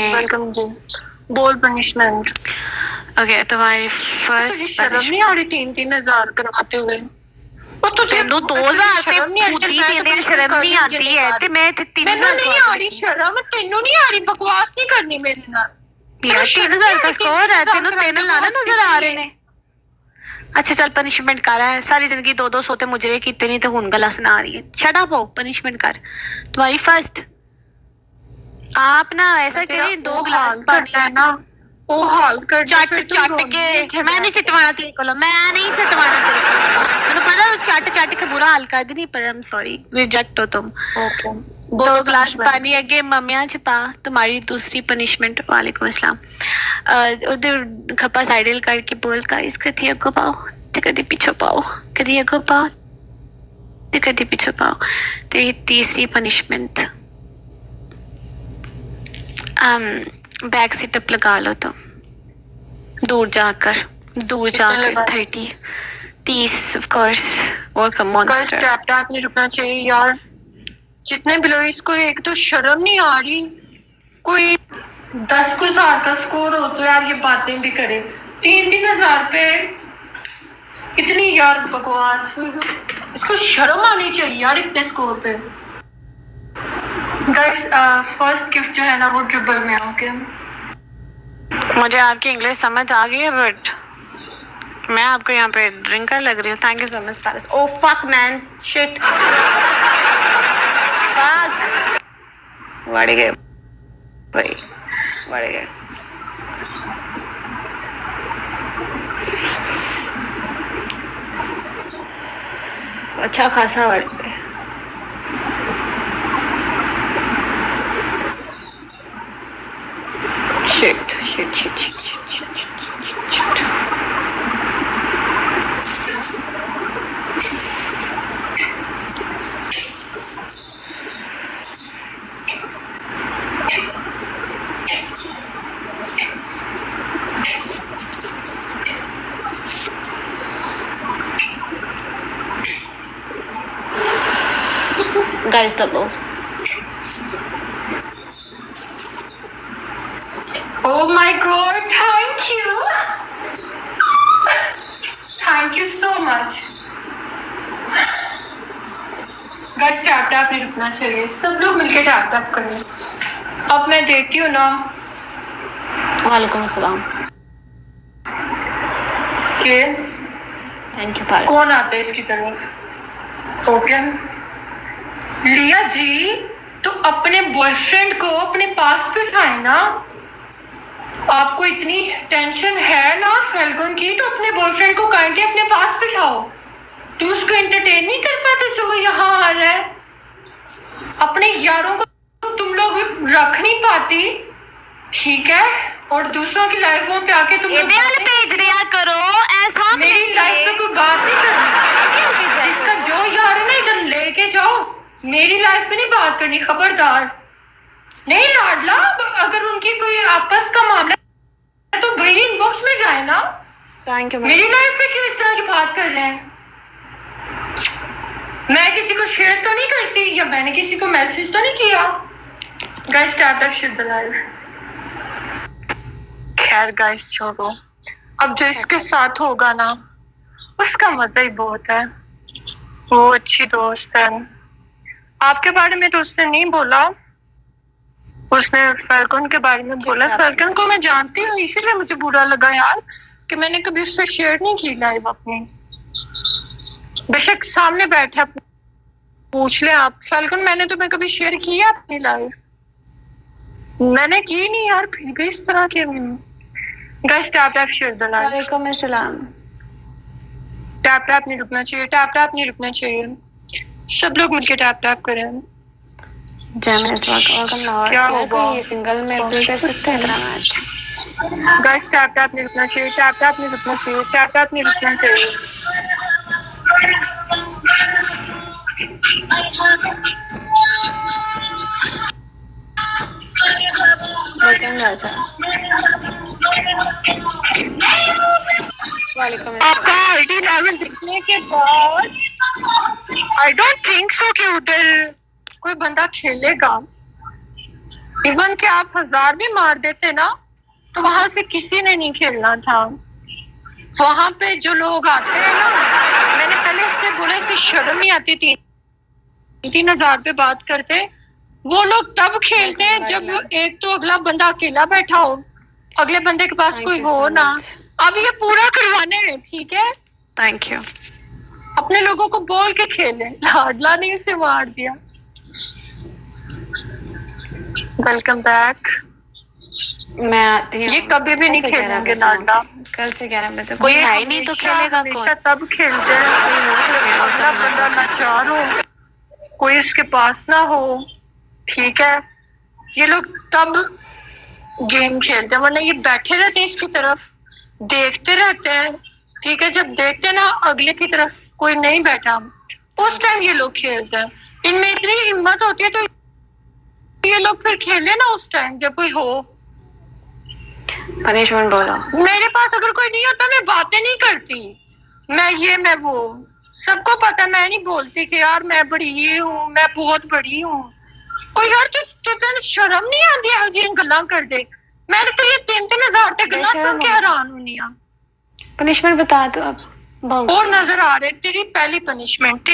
Welcome जी। बोल punishment. Okay, तुम्हारी तुझे फर्स्ट शर्म नहीं आ रही 3,000 करवाते हुए? और तुझे ਤੈਨੂੰ 2000 ਤੇ शर्म नहीं आ रही? ਖੁਦ ਹੀ ਦਿੰਦੇ ਸ਼ਰਮ ਨਹੀਂ ਆती है ਤੇ मैं ਤੇ 3000 ਮੈਨੂੰ ਨਹੀਂ ਆ ਰਹੀ ਸ਼ਰਮ, ਤੈਨੂੰ ਨਹੀਂ ਆ ਰਹੀ? ਬਕਵਾਸ ਨਹੀਂ ਕਰਨੀ ਮੇਰੇ ਨਾਲ यार। 3000 का स्कोर है, तेनों 3 लाना नजर आ रहे ने। अच्छा चल पनिशमेंट कर रहा है, सारी जिंदगी 2-2 सोते मुजरे कितने नहीं तो हुन गला सुना रही है। शट अप हो, पनिशमेंट कर। तुम्हारी फर्स्ट, आप ना ऐसा करें 2 गिलास पानी है ना, वो हाल कर चट चट के। मैं नहीं चटवाना तेरे को, मैं नहीं चटवाना तेरे को। मैंने पता चट चट के बुरा हाल कर दी, पर आई एम सॉरी, रिजेक्ट हो तुम। ओके 2 गिलास पानी अगे मम्मिया च पा। तुम्हारी दूसरी पनिशमेंट। वालेकुम अस्सलाम। उधर खप्पा साइडल करके बोल गाइस, कदी अगो पाओ ते कदी पीछे पाओ, कदी अगो पाओ ते कदी पीछे पाओ। तेरी तीसरी पनिशमेंट, बैक सीट अप लगा लो तुम, दूर जाकर 30 of course. Welcome monster. Tap tap नहीं रुकना चाहिए यार। जितने बिलो इसको एक तो शर्म नहीं आ रही। कोई 10,000 का स्कोर हो तो यार ये बातें भी करे। 3,000 पे इतनी यार बकवास। इसको शर्म आनी चाहिए यार इतने स्कोर पे। गाइस फर्स्ट गिफ्ट जो है ना वो ट्रिपल में। ओके मुझे आपकी इंग्लिश समझ आ गई है, बट मैं आपको यहाँ पे ड्रिंकर लग रही हूँ। Thank you so much Paris. Oh fuck man, shit, fuck, बढ़ गए भाई, बढ़ गए। अच्छा खासा बढ़ गए। Shit shit shit shit shit shit. Guys, double. Oh my god, thank you. Thank you so much. Guys tap tap नहीं रुकना चाहिए, सब लोग मिलकर टैप टैप करें। अब मैं देखती हूँ ना। वालेकुम अस्सलाम। के थैंक यू पाल। कौन आता है इसकी तरफ? ओके लिया जी, तो अपने बॉयफ्रेंड को अपने पास बिठाए ना। आपको इतनी टेंशन है ना फैल्कन की, तो अपने बॉयफ्रेंड को काइंडली अपने पास बिठाओ। तू उसको एंटरटेन नहीं कर पाते जो वो यहाँ आ रहा है? अपने यारों को तुम लोग रख नहीं पाती, ठीक है? और दूसरों की लाइफों पे आके तुम लोग भेज दिया करो ऐसा। मेरी लाइफ में कोई बात नहीं करनी। जिसका जो यार है ना इधर लेके जाओ, मेरी लाइफ में नहीं बात करनी, खबरदार। नहीं लाडला, अगर उनकी कोई आपस का मामला है तो भाई इनबॉक्स में जाए ना। Thank you. मेरी लाइफ पे क्यों इस तरह की बात कर रहे हैं? मैं किसी को शेयर तो नहीं करती, या मैंने किसी को मैसेज तो नहीं किया। Guys tap tap share the live. खैर गाइस छोड़ो, अब जो इसके साथ होगा ना उसका मजा ही बहुत है। वो अच्छी दोस्त है। आपके बारे में तो उसने नहीं बोला, उसने फैल्कन के बारे में बोला। फैल्कन को मैं जानती हूँ, इसीलिए मुझे बुरा लगा यार कि मैंने कभी उससे शेयर नहीं की लाइव अपनी। बेशक सामने बैठे, पूछ ले आप फैल्कन, मैंने तुम्हें कभी शेयर किया अपनी लाइव? मैंने की नहीं यार, फिर भी इस तरह के। Guys tap tap share the live. वालेकुम अस्सलाम। टैप टैप नहीं रुकना चाहिए, टैप टैप नहीं रुकना चाहिए। सब लोग मिलके टैप टैप करें। क्या होगा? ये सिंगल में प्ले कर सकते हैं इतना मैच। गाइस टैप टैप नहीं रुकना चाहिए, टैप टैप नहीं रुकना चाहिए, टैप टैप नहीं रुकना चाहिए। आपका आईडी लेवल दिखने के बाद आई डोंट थिंक सो कि उधर कोई बंदा खेलेगा। इवन कि आप 1000 भी मार देते ना तो वहां से किसी ने नहीं खेलना था। वहां पे जो लोग आते हैं ना, मैंने पहले इससे बोला, इससे शर्म नहीं आती थी 3000 पे बात करते। वो लोग तब खेलते हैं जब एक तो अगला बंदा अकेला बैठा हो, अगले बंदे के पास कोई हो ना। अब ये पूरा करवाने हैं, ठीक है? Thank you. अपने लोगों को बोल के खेले, लाडला ने इसे मार दिया। Welcome back. मैं आती हूँ। ये कभी भी नहीं खेलेंगे लाडला। कल से 11 बजे कोई है ही नहीं तो खेलेगा कौन? हमेशा तब खेलते हैं जब अगला बंदा लाचार हो, कोई इसके पास ना हो, ठीक है? ये लोग तब गेम खेलते हैं, वरना ये बैठे रहते हैं इसकी तरफ, देखते रहते हैं, ठीक है? जब देखते हैं ना अगले की तरफ कोई नहीं बैठा, उस टाइम ये लोग खेलते हैं। इनमें इतनी हिम्मत होती है तो ये लोग फिर खेले ना उस टाइम जब कोई हो। पनिशमेंट बोलो। मेरे पास अगर कोई नहीं होता मैं बातें नहीं करती, मैं वो सबको पता, मैं नहीं बोलती कि यार मैं बड़ी ये हूँ, मैं बहुत बड़ी हूँ। ओ यार तू शर्म नहीं आती है जी गल्लां कर दे। मैं तो ये 3-3 तक गल्लां सुन के हैरान हुई हां। पनिशमेंट बता दो अब। और नजर आ रहे तेरी पहली पनिशमेंट,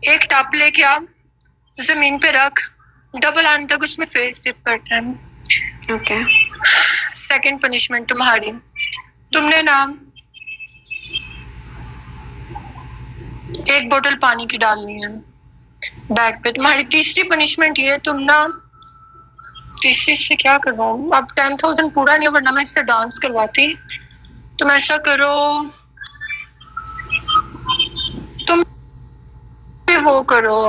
एक टप लेके आ, जमीन पे रख, डबल आने तक उसमें फेस डिप करना है। ओके। सेकंड पनिशमेंट तुम्हारी, तुमने ना एक बोतल पानी की डालनी है बैग पे। तुम्हारी तीसरी पनिशमेंट ये, तुम ना तीसरी से क्या करवाऊं, अब 10,000 पूरा नहीं, वरना मैं इससे डांस करवाती। तुम ऐसा करो, तुम वो करो,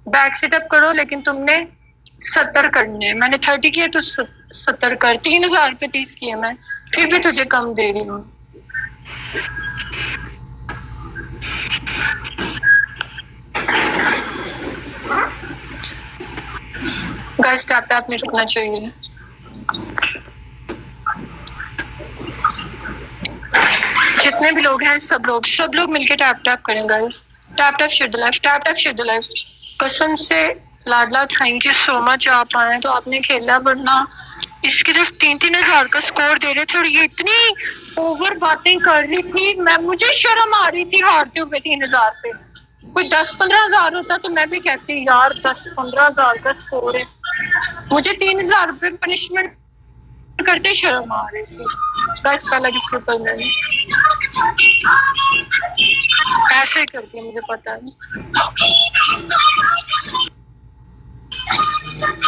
बैग सेटअप करो, लेकिन तुमने 70 करने हैं। मैंने 30 किए तो 70 कर। 3,000 पे 30 किए मैं, फिर भी तुझे कम दे रही हूँ। गाइस टैप टैप नहीं रुकना चाहिए। जितने भी लोग हैं सब लोग मिलके टैप टैप करें guys. Tap tap share the life, tap tap share the life. कसम से लाडला थैंक यू सो मच, आप आए तो आपने खेला, वरना इसकी तरफ 3-3 का स्कोर दे रहे थे और ये इतनी ओवर बातें कर रही थी, मुझे शर्म आ रही थी हारते हुए 3,000 पे। कोई 10-15 होता तो मैं भी कहती यार 10-15 का स्कोर है। मुझे 3,000 रुपए पनिशमेंट करते शर्म आ रही थी। गाइस पहला गिफ्ट ट्रिपल मैंने ऐसे करती है, मुझे पता है।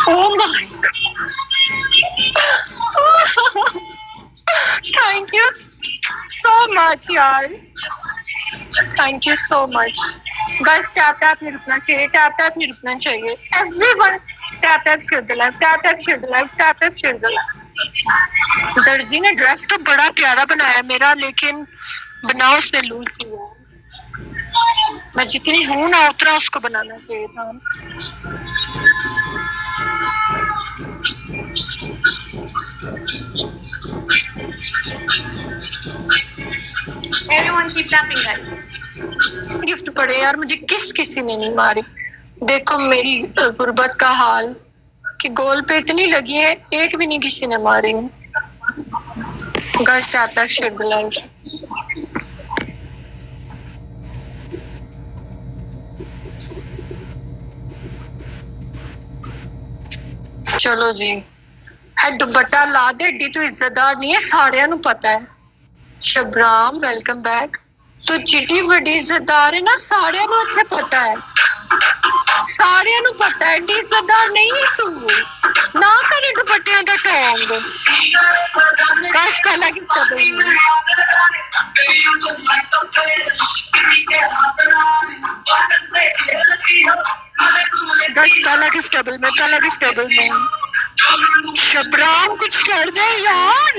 Oh my god, thank you so much यार, thank you so much. Guys tap tap नहीं रुकना चाहिए, टैप टैप नहीं रुकना चाहिए। Everyone tap tap share the life, tap tap share the life, tap tap share the life. दर्जी ने dress तो बड़ा प्यारा बनाया मेरा, लेकिन बनाओ उसने लूज किया। मैं जितनी हूं ना उतना उसको बनाना चाहिए था। Everyone keep tapping guys. Gift पड़े यार, मुझे किसी ने नहीं मारी। देखो मेरी गुर्बत का हाल कि गोल पे इतनी लगी है, एक भी नहीं किसी ने मारी। Guys tap tap share the life. चलो जी, है दुपट्टा ला दे, एडी तो इज्जतदार नहीं है, साड़ियां नु पता है। शबराम वेलकम बैक। तो जिड्डी बड़ी इज्जतदार है ना, साड़ियां नु इत्थे पता है, साड़ियां नु पता है, एडी इज्जतदार नहीं है तू। ना करे दुपट्टियां दा टोंग। बस पहला गिफ्ट दे। बस पहला गिफ्ट में शबराम कुछ कर दे यार।